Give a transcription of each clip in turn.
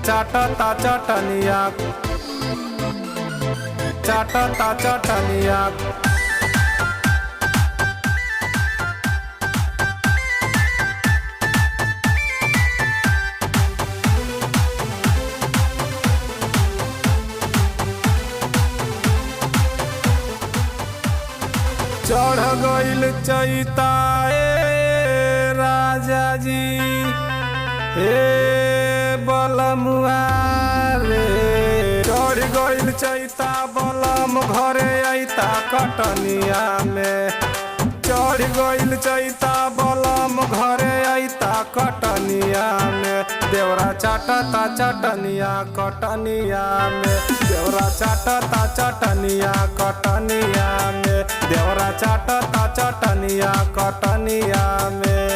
चाटता चटनिया चाटता चटनिया। चढ़ गइल चैता राजा जी हे बलमुआ रे। चढ़ गइल चैता बलम घरे अइता कटनिया में। चढ़ गइल चैता बलम घरे अइता कटनिया में। देवरा चाटता चटनिया कटनिया में। देवरा चाटता चटनिया कटनिया में। देवरा चाटता चटनिया कटनिया में।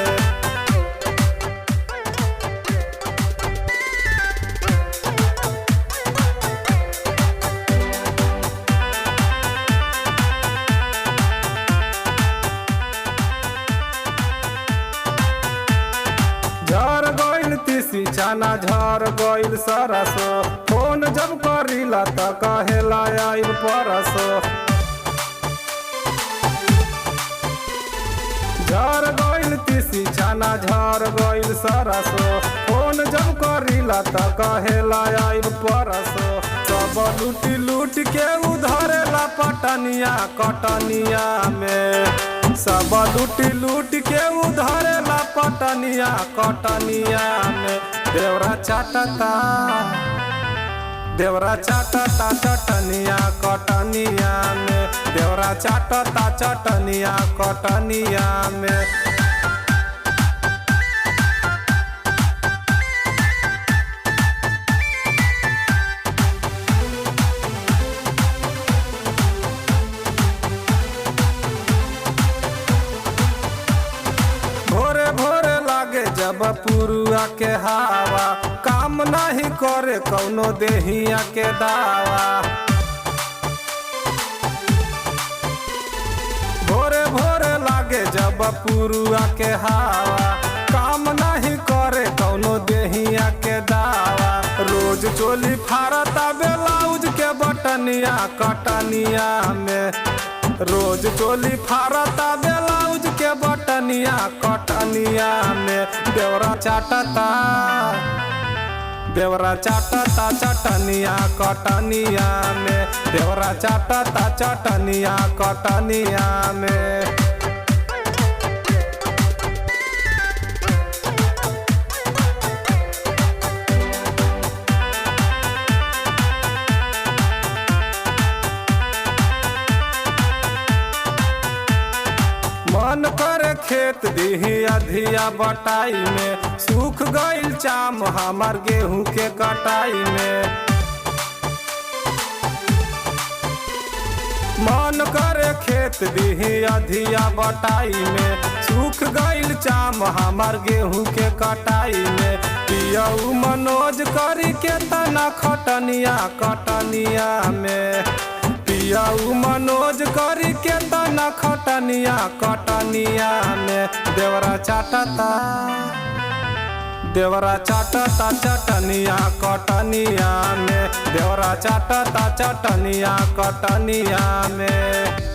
झर गइल तीसी छाना झर गइल सरसो। फोन जब करीला त कहेला आइब परसो। झर गइल तीसी छाना झर गइल सरसो। फोन जब करीला त कहेला आइब परसो। सब लूटी लूट के उधरेला पटनिया कटनिया में। सब लूटी लूट के उधरेला पटनिया कटनिया में। देवरा चाटता चटनिया कटनिया में। देवरा चाटता चटनिया कटनिया में। भोरे भोरे लागे जब पुरुआ के हवा। काम नहीं करे कौनो देहिया के दावा। भोरे भोरे लागे जब पुरुआ के हवा। काम नहीं करे कौनो देहिया के दावा। रोज चोली फाड़ता ब्लाउज के बटनिया कटनिया में। रोज चोली फाड़ता ब्लाउज के बटनिया कटनिया में। देवरा चाटता चटनिया कटनिया में। देवरा चाटता चटनिया कटनिया में। मन करे खेत दीही अधिया बटाई में। सूख गइल चाम हमार गेहूं के कटाई में। मन करे खेत दीही अधिया बटाई में। सूख गइल चाम हमार गेहूं के कटाई में। पियऊ मनोज करी के तना खटनिया कटनिया में। पियऊ मनोज करी के तना खटनिया कटनिया में। देवरा चाटता चटनिया कटनिया में। देवरा चाटता चटनिया कटनिया में।